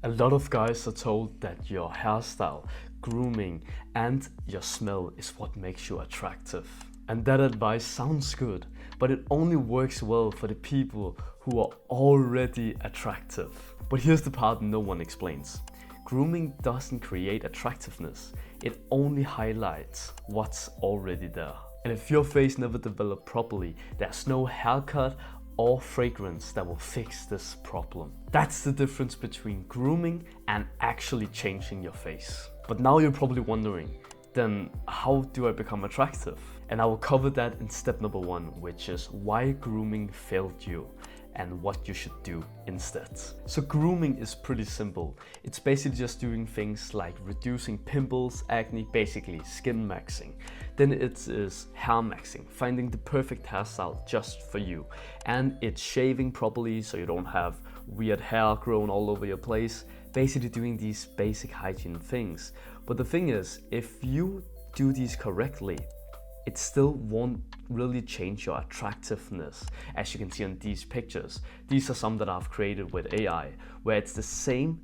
A lot of guys are told that your hairstyle, grooming, and your smell is what makes you attractive. And that advice sounds good, but it only works well for the people who are already attractive. But here's the part no one explains. Grooming doesn't create attractiveness, it only highlights what's already there. And if your face never developed properly, there's no haircut or fragrance that will fix this problem. That's the difference between grooming and actually changing your face. But now you're probably wondering, then how do I become attractive? And I will cover that in step number 1, which is why grooming failed you and what you should do instead. So grooming is pretty simple. It's basically just doing things like reducing pimples, acne, basically Skinmaxxing. Then it is hairmaxing, finding the perfect hairstyle just for you. And it's shaving properly so you don't have weird hair growing all over your place. Basically doing these basic hygiene things. But the thing is, if you do these correctly, it still won't really change your attractiveness. As you can see on these pictures, these are some that I've created with AI, where it's the same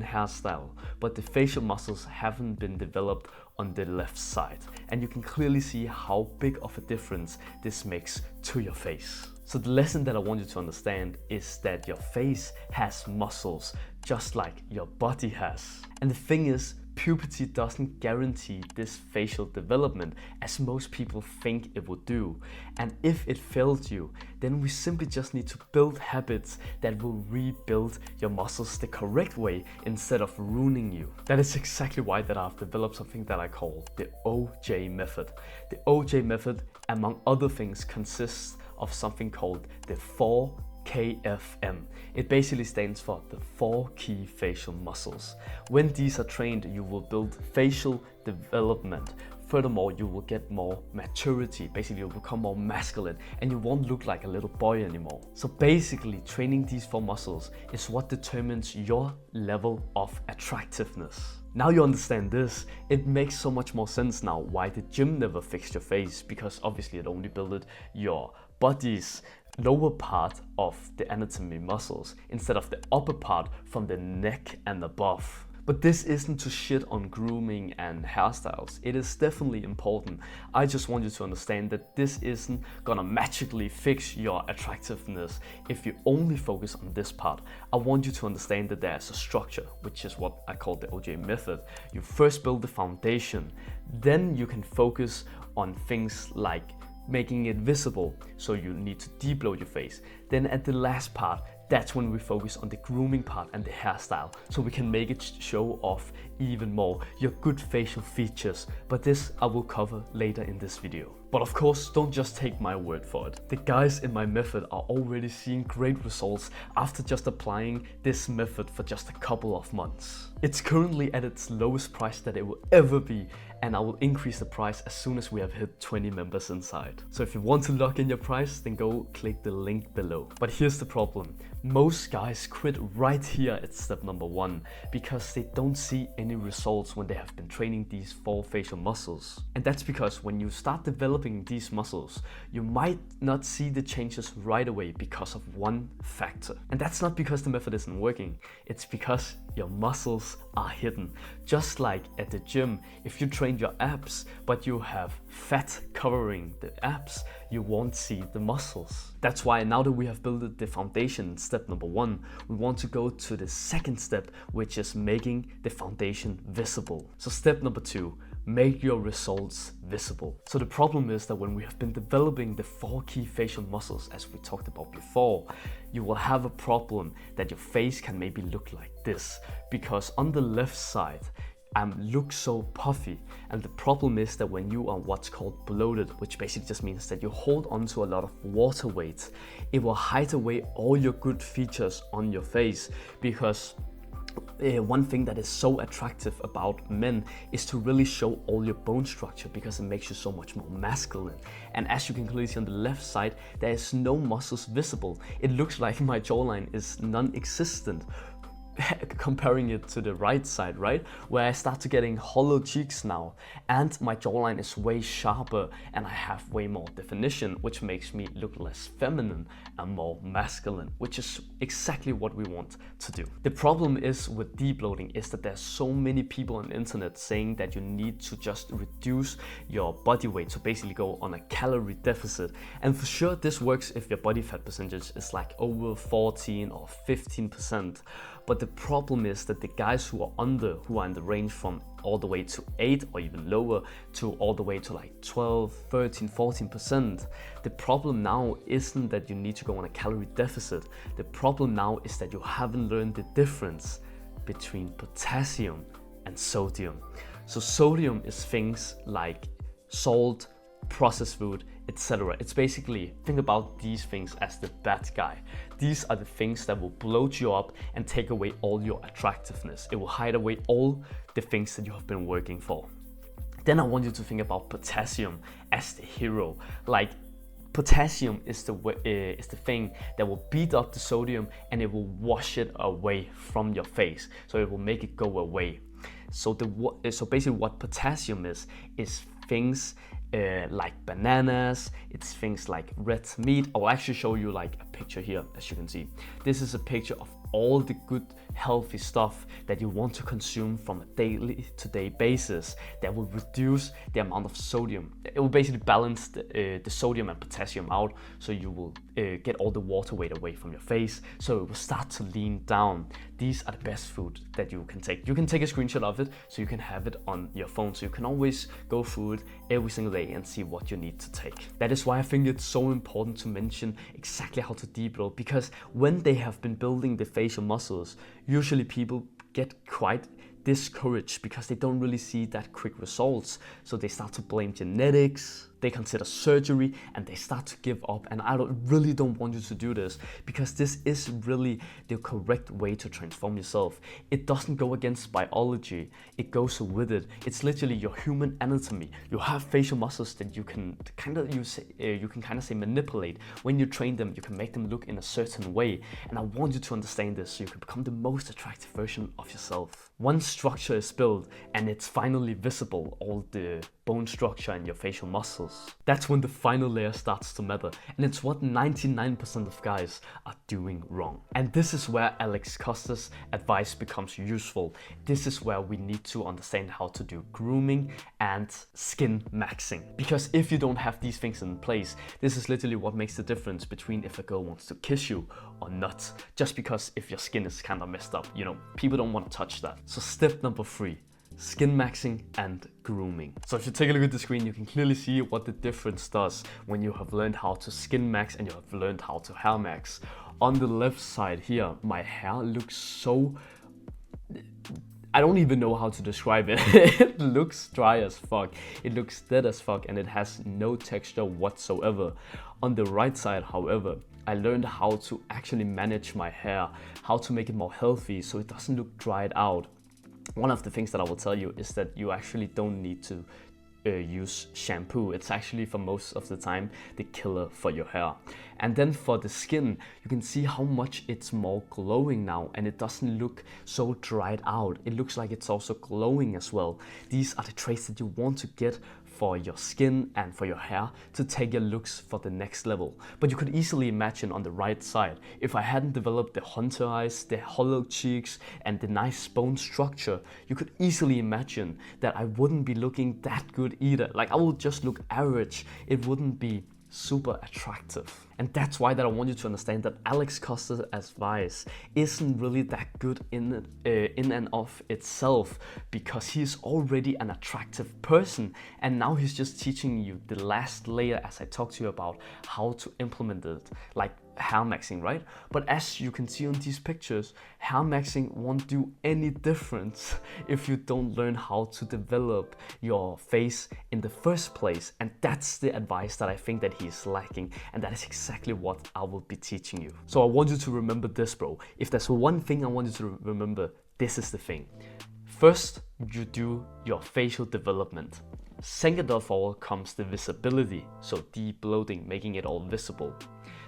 hairstyle, but the facial muscles haven't been developed on the left side. And you can clearly see how big of a difference this makes to your face. So the lesson that I want you to understand is that your face has muscles, just like your body has. And the thing is, puberty doesn't guarantee this facial development as most people think it would do. And if it fails you, then we simply just need to build habits that will rebuild your muscles the correct way instead of ruining you. That is exactly why that I've developed something that I call the OJ method. The OJ method, among other things, consists of something called the 4KFM. It basically stands for the 4 key facial muscles. When these are trained, you will build facial development. Furthermore, you will get more maturity. Basically, you'll become more masculine and you won't look like a little boy anymore. So basically, training these 4 muscles is what determines your level of attractiveness. Now you understand this, it makes so much more sense now why the gym never fixed your face, because obviously it only built your body's lower part of the anatomy muscles instead of the upper part from the neck and above. But this isn't to shit on grooming and hairstyles. It is definitely important. I just want you to understand that this isn't gonna magically fix your attractiveness if you only focus on this part. I want you to understand that there's a structure, which is what I call the OJ method. You first build the foundation, then you can focus on things like making it visible, so you need to debloat your face. Then at the last part, that's when we focus on the grooming part and the hairstyle, so we can make it show off even more your good facial features. But this I will cover later in this video. But of course, don't just take my word for it. The guys in my method are already seeing great results after just applying this method for just a couple of months. It's currently at its lowest price that it will ever be, and I will increase the price as soon as we have hit 20 members inside. So if you want to lock in your price, then go click the link below. But here's the problem. Most guys quit right here at step number 1 because they don't see any results when they have been training these 4 facial muscles. And that's because when you start developing these muscles, you might not see the changes right away because of one factor. And that's not because the method isn't working, it's because your muscles are hidden. Just like at the gym, if you train your abs but you have fat covering the abs, you won't see the muscles. That's why now that we have built the foundation, step number 1, we want to go to the second step, which is making the foundation visible. So step number 2, make your results visible. So the problem is that when we have been developing the 4 key facial muscles, as we talked about before, you will have a problem that your face can maybe look like this, because on the left side, look so puffy. And the problem is that when you are what's called bloated, which basically just means that you hold onto a lot of water weight, it will hide away all your good features on your face. Because one thing that is so attractive about men is to really show all your bone structure, because it makes you so much more masculine. And as you can clearly see on the left side, there is no muscles visible. It looks like my jawline is non-existent. comparing it to the right side, right? Where I start to getting hollow cheeks now, and my jawline is way sharper, and I have way more definition, which makes me look less feminine and more masculine, which is exactly what we want to do. The problem is with debloating is that there's so many people on the internet saying that you need to just reduce your body weight, to basically go on a calorie deficit. And for sure this works if your body fat percentage is like over 14 or 15%. But the problem is that the guys who are in the range from all the way to 8 or even lower to all the way to like 12, 13, 14%. The problem now isn't that you need to go on a calorie deficit. The problem now is that you haven't learned the difference between potassium and sodium. So sodium is things like salt, processed food, etc. It's basically, think about these things as the bad guy. These are the things that will bloat you up and take away all your attractiveness. It will hide away all the things that you have been working for. Then I want you to think about potassium as the hero. Like, potassium is the thing that will beat up the sodium and it will wash it away from your face. So it will make it go away. So basically what potassium is things like bananas, it's things like red meat. I'll actually show you like a picture here, as you can see. This is a picture of all the good healthy stuff that you want to consume from a daily to day basis that will reduce the amount of sodium. It will basically balance the sodium and potassium out, so you will get all the water weight away from your face, so it will start to lean down. These are the best food that you can take. You can take a screenshot of it so you can have it on your phone, so you can always go through it every single day and see what you need to take. That is why I think it's so important to mention exactly how to debloat, because when they have been building the facial muscles, usually people get quite discouraged because they don't really see that quick results. So they start to blame genetics, they consider surgery, and they start to give up. And I really don't want you to do this, because this is really the correct way to transform yourself. It doesn't go against biology, it goes with it. It's literally your human anatomy. You have facial muscles that you can kind of say manipulate. When you train them, you can make them look in a certain way. And I want you to understand this so you can become the most attractive version of yourself. Once structure is built and it's finally visible, all the bone structure and your facial muscles, that's when the final layer starts to matter. And it's what 99% of guys are doing wrong. And this is where Alex Costa's advice becomes useful. This is where we need to understand how to do grooming and skin maxing. Because if you don't have these things in place, this is literally what makes the difference between if a girl wants to kiss you or not. Just because if your skin is kind of messed up, you know, people don't want to touch that. So step number 3. Skin maxing and grooming. So if you take a look at the screen, you can clearly see what the difference does when you have learned how to skin max and you have learned how to hair max. On the left side here, my hair looks so... I don't even know how to describe it. It looks dry as fuck. It looks dead as fuck, and it has no texture whatsoever. On the right side, however, I learned how to actually manage my hair, how to make it more healthy so it doesn't look dried out. One of the things that I will tell you is that you actually don't need to use shampoo. It's actually, for most of the time, the killer for your hair. And then for the skin, you can see how much it's more glowing now, and it doesn't look so dried out. It looks like it's also glowing as well. These are the traits that you want to get for your skin and for your hair to take your looks for the next level. But you could easily imagine on the right side, if I hadn't developed the hunter eyes, the hollow cheeks, and the nice bone structure, you could easily imagine that I wouldn't be looking that good either. Like, I would just look average. It wouldn't be super attractive. And that's why that I want you to understand that Alex Costa's advice isn't really that good in and of itself, because he's already an attractive person, and now he's just teaching you the last layer, as I talked to you about, how to implement it, like hair maxing, right? But as you can see on these pictures, hair maxing won't do any difference if you don't learn how to develop your face in the first place. And that's the advice that I think that he's lacking, and that is exactly what I will be teaching you. So I want you to remember this, bro. If there's one thing I want you to remember, this is the thing. First, you do your facial development. Second of all comes the visibility, so debloating, making it all visible.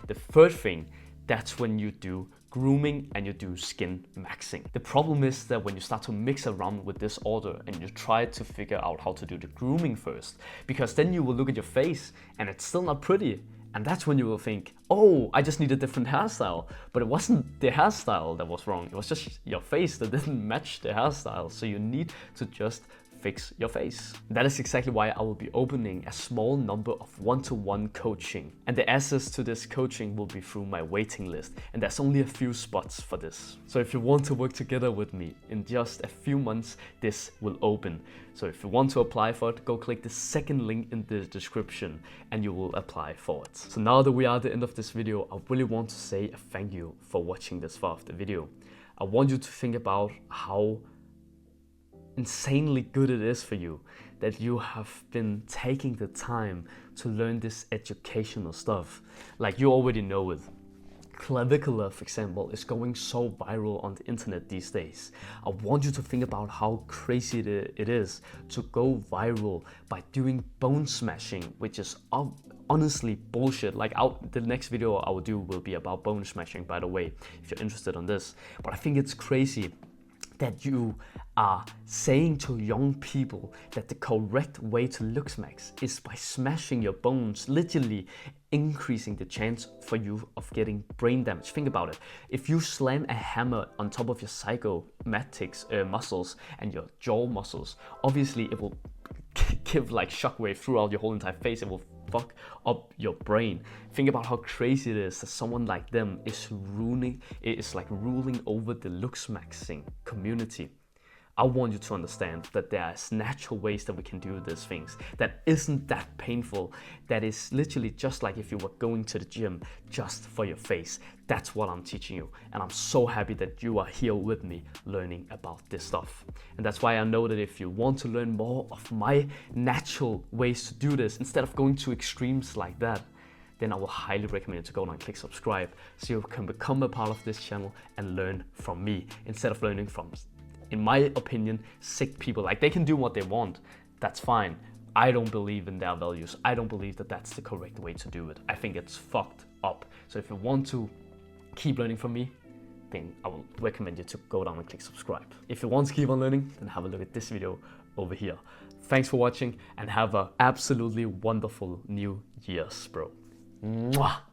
The third thing, that's when you do grooming and you do Skinmaxxing. The problem is that when you start to mix around with this order and you try to figure out how to do the grooming first, because then you will look at your face and it's still not pretty. And that's when you will think, oh, I just need a different hairstyle. But it wasn't the hairstyle that was wrong. It was just your face that didn't match the hairstyle. So you need to just fix your face. That is exactly why I will be opening a small number of one-to-one coaching. And the access to this coaching will be through my waiting list. And there's only a few spots for this. So if you want to work together with me, in just a few months, this will open. So if you want to apply for it, go click the second link in the description and you will apply for it. So now that we are at the end of this video, I really want to say a thank you for watching this far of the video. I want you to think about how insanely good it is for you that you have been taking the time to learn this educational stuff. Like you already know it. Clavicular, for example, is going so viral on the internet these days. I want you to think about how crazy it is to go viral by doing bone smashing, which is honestly bullshit. Like the next video I will do will be about bone smashing, by the way, if you're interested in this. But I think it's crazy that you are saying to young people that the correct way to Looksmaxx is by smashing your bones, literally increasing the chance for you of getting brain damage. Think about it. If you slam a hammer on top of your zygomatics muscles and your jaw muscles, obviously it will give like shockwave throughout your whole entire face. It will fuck up your brain. Think about how crazy it is that someone like them is ruling over the Looksmaxxing community. I want you to understand that there's natural ways that we can do these things that isn't that painful, that is literally just like if you were going to the gym just for your face. That's what I'm teaching you, and I'm so happy that you are here with me learning about this stuff. And that's why I know that if you want to learn more of my natural ways to do this instead of going to extremes like that, then I will highly recommend you to go down and click subscribe so you can become a part of this channel and learn from me instead of learning from, in my opinion, sick people. Like, they can do what they want, that's fine. I don't believe in their values. I don't believe that that's the correct way to do it. I think it's fucked up. So if you want to keep learning from me, then I will recommend you to go down and click subscribe. If you want to keep on learning, then have a look at this video over here. Thanks for watching and have an absolutely wonderful New Year's, bro. Mwah!